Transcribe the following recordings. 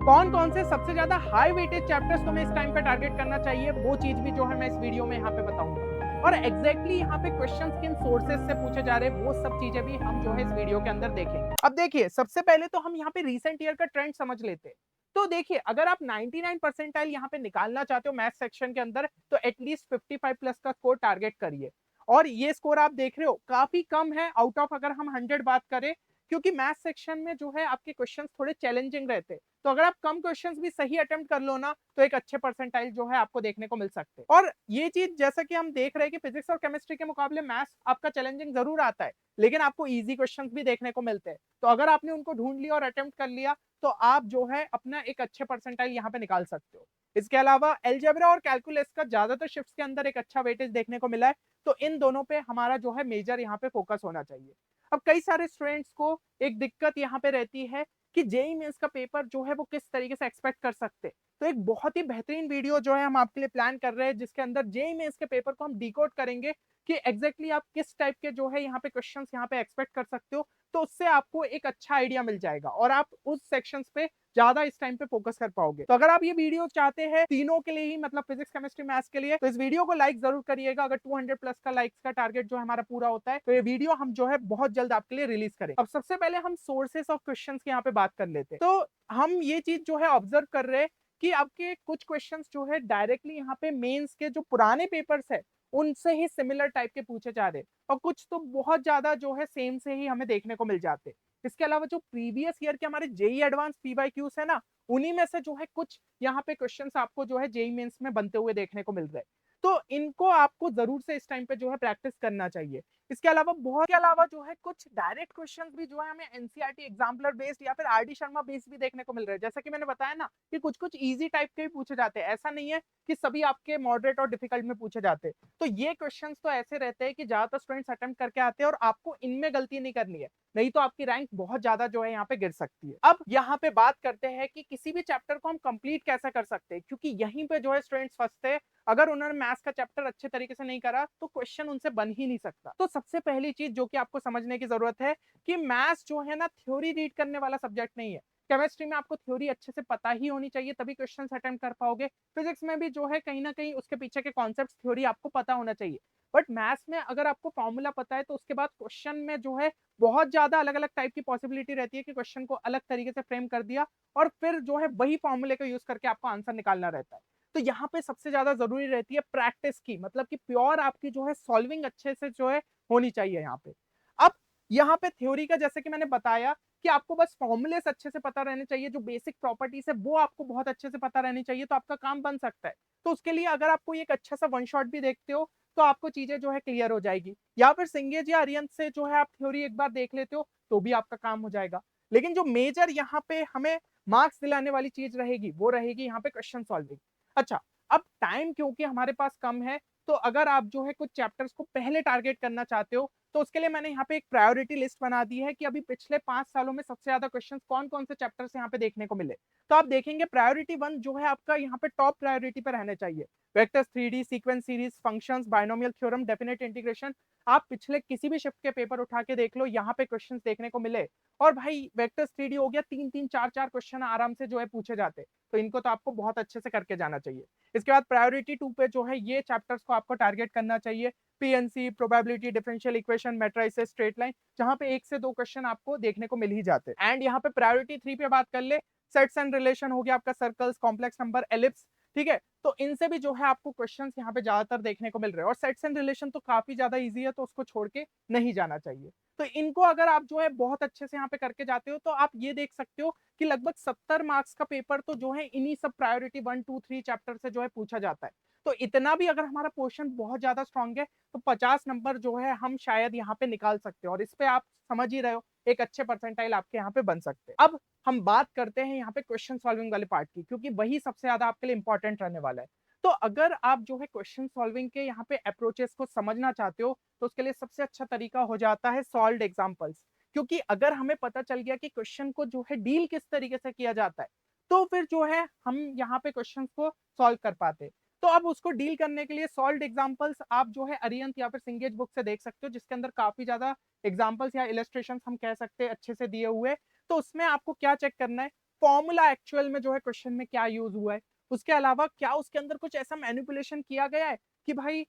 कौन कौन से सबसे ज्यादा हाई वेटेज चैप्टर्स तुम्हें इस टाइम पे टारगेट करना चाहिए, वो चीज भी जो है मैं इस वीडियो में यहाँ पे बताऊंगा। और एग्जैक्टली यहाँ पे क्वेश्चंस किन सोर्सेज से पूछे जा रहे हैं, वो सब चीजें भी हम जो है इस वीडियो के अंदर देखेंगे। अब देखिए, सबसे पहले तो हम यहाँ पे रिसेंट ईयर का ट्रेंड समझ लेते हैं। तो देखिए, अगर आप 99 परसेंटाइल यहाँ पे निकालना चाहते हो मैथ सेक्शन के अंदर, तो एटलीस्ट 55 प्लस का स्कोर टारगेट करिए। और ये स्कोर आप देख रहे हो काफी कम है आउट ऑफ, अगर हम 100 बात करें, क्योंकि मैथ सेक्शन में जो है आपके क्वेश्चंस थोड़े चैलेंजिंग रहते हैं। तो अगर आप कम क्वेश्चंस भी सही अटेम्प्ट कर लो ना, तो एक अच्छे परसेंटाइल जो है आपको देखने को मिल सकते हैं। और ये चीज जैसा कि हम देख रहे हैं कि फिजिक्स और केमिस्ट्री के मुकाबले मैथ्स आपका चैलेंजिंग जरूर आता है, लेकिन आपको इजी क्वेश्चंस भी देखने को मिलते हैं। तो अगर आपने उनको ढूंढ लिया और अटेम्प्ट कर लिया, तो आप जो है अपना एक अच्छे परसेंटाइल यहाँ पे निकाल सकते हो। इसके अलावा एलजेब्रा और कैलकुलस का ज्यादातर शिफ्ट्स के अंदर एक अच्छा वेटेज देखने को मिला है। तो इन दोनों पे हमारा जो है मेजर यहाँ पे फोकस होना चाहिए। अब कई सारे स्टूडेंट्स को एक दिक्कत यहाँ पे रहती है कि जेई मेंस का पेपर जो है वो किस तरीके से एक्सपेक्ट कर सकते हैं। तो एक बहुत ही बेहतरीन वीडियो जो है हम आपके लिए प्लान कर रहे हैं, जिसके अंदर जेई मेंस के पेपर को हम डिकोड करेंगे कि एग्जैक्टली आप किस टाइप के जो है यहाँ पे क्वेश्चंस यहाँ पे एक्सपेक्ट कर सकते हो। तो उससे आपको एक अच्छा आइडिया मिल जाएगा और आप उस सेक्शंस पे ज्यादा इस टाइम पे फोकस कर पाओगे। तो अगर आप ये वीडियो चाहते हैं तीनों के लिए ही, मतलब फिजिक्स केमिस्ट्री मैथ्स के लिए, तो इस वीडियो को लाइक जरूर करिएगा। अगर 200 प्लस का लाइक्स का टारगेट जो हमारा पूरा होता है, तो ये वीडियो हम जो है बहुत जल्द आपके लिए रिलीज करें। अब सबसे पहले हम सोर्सेस ऑफ क्वेश्चंस की यहाँ पे बात कर लेते हैं। तो हम ये चीज जो है ऑब्जर्व कर रहे हैं कि आपके कुछ क्वेश्चंस जो है डायरेक्टली यहाँ पे मेंस के जो पुराने पेपर्स है उनसे ही सिमिलर टाइप के पूछे जा रहे हैं, और कुछ तो बहुत ज्यादा जो है सेम से ही हमें देखने को मिल जाते हैं। इसके अलावा जो प्रीवियस ईयर के हमारे जेई एडवांस पीवाईक्यूज है ना, उन्हीं में से जो है कुछ यहाँ पे क्वेश्चंस आपको जो है जेई मेंस में बनते हुए देखने को मिल रहे हैं। तो इनको आपको जरूर से इस टाइम पे जो है प्रैक्टिस करना चाहिए। इसके अलावा बहुत के अलावा जो है कुछ डायरेक्ट क्वेश्चंस भी जो है हमें एनसीईआरटी एग्जाम्पलर बेस्ड या फिर आरडी शर्मा बेस्ड भी देखने को मिल रहे हैं। जैसा कि मैंने बताया ना कि कुछ कुछ इजी टाइप के भी पूछे जाते हैं, ऐसा नहीं है कि सभी आपके मॉडरेट और डिफिकल्ट में पूछे जाते हैं। तो ये क्वेश्चंस तो ऐसे रहते हैं कि ज्यादातर स्टूडेंट्स अटेम्प्ट करके आते हैं और आपको इनमें गलती नहीं करनी है, नहीं तो आपकी रैंक बहुत ज्यादा जो है यहाँ पे गिर सकती है। अब यहाँ पे बात करते हैं कि किसी भी चैप्टर को हम कंप्लीट कैसे कर सकते हैं, क्योंकि यहीं पे जो है स्टूडेंट्स फंसते हैं। अगर उन्होंने मैथ्स का चैप्टर अच्छे तरीके से नहीं करा तो क्वेश्चन उनसे बन ही नहीं सकता। तो सबसे पहली चीज जो कि आपको समझने की जरूरत है कि मैथ्स जो है ना थ्योरी रीड करने वाला सब्जेक्ट नहीं है। केमिस्ट्री में आपको थ्योरी अच्छे से पता ही होनी चाहिए, तभी क्वेश्चन अटेम्प्ट कर पाओगे। फिजिक्स में भी जो है कहीं ना कहीं उसके पीछे के कॉन्सेप्ट थ्योरी आपको पता होना चाहिए। बट मैथ्स में अगर आपको फॉर्मूला पता है तो उसके बाद क्वेश्चन में जो है बहुत ज्यादा अलग अलग टाइप की पॉसिबिलिटी रहती है कि क्वेश्चन को अलग तरीके से फ्रेम कर दिया और फिर जो है वही फॉर्मूले का यूज करके आपको आंसर निकालना रहता है। तो यहाँ पे सबसे ज्यादा जरूरी रहती है प्रैक्टिस की, मतलब कि प्योर आपकी जो है सॉल्विंग अच्छे से जो है होनी चाहिए यहाँ पे। अब यहाँ पे थ्योरी का जैसे कि मैंने बताया कि आपको बस फॉर्मूलेस अच्छे से पता रहने चाहिए, जो बेसिक प्रॉपर्टीज है वो आपको बहुत अच्छे से पता रहनी चाहिए, तो आपका काम बन सकता है। तो उसके लिए अगर आपको एक अच्छा सा वन शॉट भी देखते हो तो आपको चीजें जो है क्लियर हो जाएगी, या फिर सिंगेज या अरियंत से जो है आप थ्योरी एक बार देख लेते हो तो भी आपका काम हो जाएगा। लेकिन जो मेजर यहाँ पे हमें मार्क्स दिलाने वाली चीज रहेगी वो रहेगी यहाँ पे क्वेश्चन सॉल्विंग। अच्छा, अब टाइम क्योंकि हमारे पास कम है, तो अगर आप जो है कुछ चैप्टर्स को पहले टारगेट करना चाहते हो तो उसके लिए मैंने यहाँ पे एक प्रायोरिटी लिस्ट बना दी है कि अभी पिछले 5 सालों में सबसे ज्यादा क्वेश्चंस कौन कौन से चैप्टर्स यहाँ पे देखने को मिले। तो आप देखेंगे प्रायोरिटी 1 जो है आपका यहाँ पे टॉप प्रायोरिटी पे रहने चाहिए। Vectors 3D, sequence series, functions, binomial theorem, definite integration. आप पिछले किसी भी शिफ्ट के पेपर उठा के देख लो, यहाँ पे क्वेश्चंस देखने को मिले। और भाई वेक्टर्स 3D हो गया, 3 3 4 4 क्वेश्चन आराम से जो है पूछे जाते, तो इनको तो आपको बहुत अच्छे से करके जाना चाहिए। इसके बाद प्रायोरिटी 2 पे जो है ये चैप्टर्स को आपको टारगेट करना चाहिए। PNC, probability, differential equation, matrices, straight line, जहां पे 1 से 2 क्वेश्चन आपको देखने को मिल ही जाते हैं। एंड यहाँ पे प्रायोरिटी 3 पे बात कर ले, सेट्स एंड रिलेशन हो गया आपका, सर्कल्स, कॉम्प्लेक्स नंबर, एलिप्स। ठीक है, तो इनसे भी जो है आपको क्वेश्चंस यहाँ पे ज्यादातर देखने को मिल रहे हैं, और सेट्स एंड रिलेशन तो काफी ज्यादा इजी है, तो उसको छोड़ के नहीं जाना चाहिए। तो इनको अगर आप जो है बहुत अच्छे से यहाँ पे करके जाते हो तो आप ये देख सकते हो कि लगभग 70 मार्क्स का पेपर तो जो है इन्हीं सब प्रायोरिटी 1 2 3 चैप्टर से जो है पूछा जाता है। तो इतना भी अगर हमारा पोर्शन बहुत ज्यादा स्ट्रांग है तो 50 नंबर जो है हम शायद यहाँ पे निकाल सकते हैं, और इस पे आप समझ ही रहे हो एक अच्छे परसेंटाइल आपके यहाँ पे बन सकते हैं। अब हम बात करते हैं यहाँ पे क्वेश्चन सॉल्विंग वाले पार्ट की, क्योंकि वही सबसे ज्यादा आपके लिए इंपॉर्टेंट रहने वाला है। तो अगर आप जो है क्वेश्चन सॉल्विंग के यहाँ पे अप्रोचेस को समझना चाहते हो तो उसके लिए सबसे अच्छा तरीका हो जाता है सॉल्व्ड एग्जांपल्स। क्योंकि अगर हमें पता चल गया कि क्वेश्चन को जो है डील किस तरीके से किया जाता है, तो फिर जो है हम यहाँ पे क्वेश्चन को सॉल्व कर पाते। तो अब उसको डील करने के लिए सॉल्व्ड एग्जांपल्स आप जो है अरियंत या फिर सिंगेज बुक से देख सकते हो, जिसके अंदर काफी ज्यादा एग्जांपल्स या इलस्ट्रेशन हम कह सकते हैं अच्छे से दिए हुए। तो उसमें आपको क्या चेक करना है, फॉर्मूला एक्चुअल में जो है क्वेश्चन में क्या यूज हुआ है, उसके अलावा क्या उसके अंदर कुछ ऐसा मैनिपुलेशन किया गया है कि भाई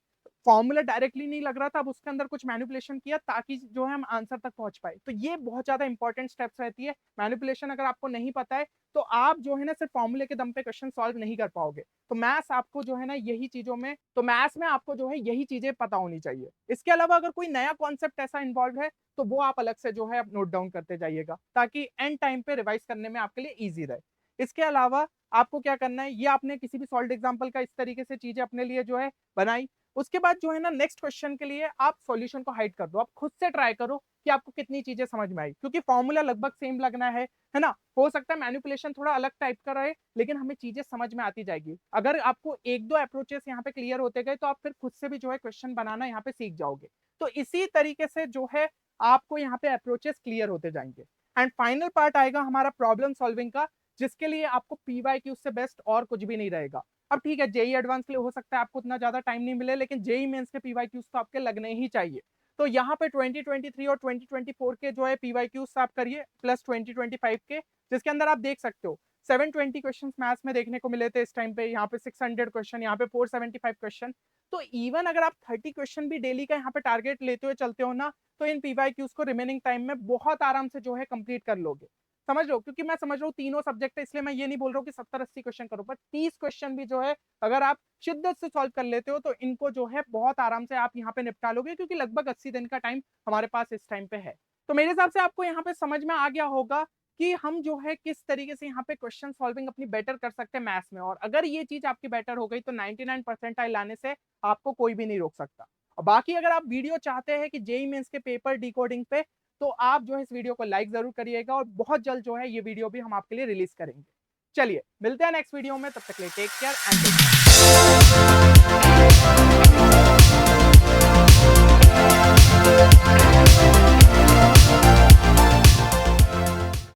फॉर्मूला डायरेक्टली नहीं लग रहा था, अब उसके अंदर कुछ मैनिपुलेशन किया ताकि जो है हम आंसर तक पहुंच पाए। तो ये बहुत ज्यादा इंपॉर्टेंट स्टेप्स रहती है। मैनिपुलेशन अगर आपको नहीं पता है तो आप जो है ना सिर्फ फॉर्मूले के दम पे क्वेश्चन सॉल्व नहीं कर पाओगे। तो मैथ्स आपको जो है ना यही चीजों में, तो मैथ्स में आपको जो है यही चीजें पता होनी चाहिए। इसके अलावा अगर कोई नया कॉन्सेप्ट ऐसा इन्वॉल्व है तो वो आप अलग से जो है नोट डाउन करते जाइएगा ताकि एंड टाइम पे रिवाइज करने में आपके लिए ईजी रहे। इसके अलावा आपको क्या करना है, ये आपने किसी भी सॉल्व एग्जाम्पल का इस तरीके से चीजें अपने लिए जो है बनाई, उसके बाद जो है ना नेक्स्ट क्वेश्चन के लिए आप सॉल्यूशन को हाइड कर दो। आप खुद से ट्राई करो कि आपको कितनी चीजें समझ में आई, क्योंकि फॉर्मूला लगभग सेम लगना है ना। हो सकता है मैनिपुलेशन थोड़ा अलग टाइप का रहे लेकिन हमें चीजें समझ में आती जाएगी। अगर आपको एक दो अप्रोचेस यहाँ पे क्लियर होते गए तो आप फिर खुद से भी जो है क्वेश्चन बनाना यहाँ पे सीख जाओगे। तो इसी तरीके से जो है आपको यहाँ पे अप्रोचेस क्लियर होते जाएंगे। एंड फाइनल पार्ट आएगा हमारा प्रॉब्लम सॉल्विंग का, जिसके लिए आपको पीवाईक्यू से बेस्ट और कुछ भी नहीं रहेगा। अब ठीक है, जेई एडवांस के लिए हो सकता है आपको उतना ज्यादा टाइम नहीं मिले, लेकिन जेई मेंस के पीवाईक्यूज तो आपके लगने ही चाहिए। तो यहाँ पे 2023 और 2024 के जो है पीवाईक्यूज आप करिए प्लस 2025 के, जिसके अंदर आप देख सकते हो 720 क्वेश्चन मैथ्स में देखने को मिले थे इस टाइम पे, यहाँ पे 600 क्वेश्चन, यहाँ पे 475 क्वेश्चन। तो इवन अगर आप 30 क्वेश्चन भी डेली का यहाँ पे टारगेट लेते हुए चलते हो ना, तो इन पीवाईक्यूज को रिमेनिंग टाइम में बहुत आराम से जो है कंप्लीट कर लोगे। समझ लो, क्योंकि मैं समझ रहा हूँ तीनों सब्जेक्ट है, इसलिए मैं ये नहीं बोल रहा हूँ कि 70-80 क्वेश्चन करो, पर 30 क्वेश्चन भी जो है अगर आप शिद्दत से सॉल्व कर लेते हो तो इनको जो है बहुत आराम से आप यहाँ पे निपटा लोगे, क्योंकि लगभग 80 दिन का टाइम हमारे पास इस टाइम पे है। तो मेरे हिसाब से आपको यहाँ पे समझ में आ गया होगा कि हम जो है किस तरीके से यहाँ पे क्वेश्चन सॉल्विंग अपनी बेटर कर सकते हैं मैथ्स में। और अगर ये चीज आपकी बेटर हो गई तो 99 परसेंटाइल लाने से आपको कोई भी नहीं रोक सकता। और बाकी अगर आप वीडियो चाहते हैं कि जेई मेंस के पेपर डिकोडिंग पे, तो आप जो है इस वीडियो को लाइक जरूर करिएगा और बहुत जल्द जो है ये वीडियो भी हम आपके लिए रिलीज करेंगे। चलिए मिलते हैं नेक्स्ट वीडियो में, तब तक के लिए टेक केयर एंड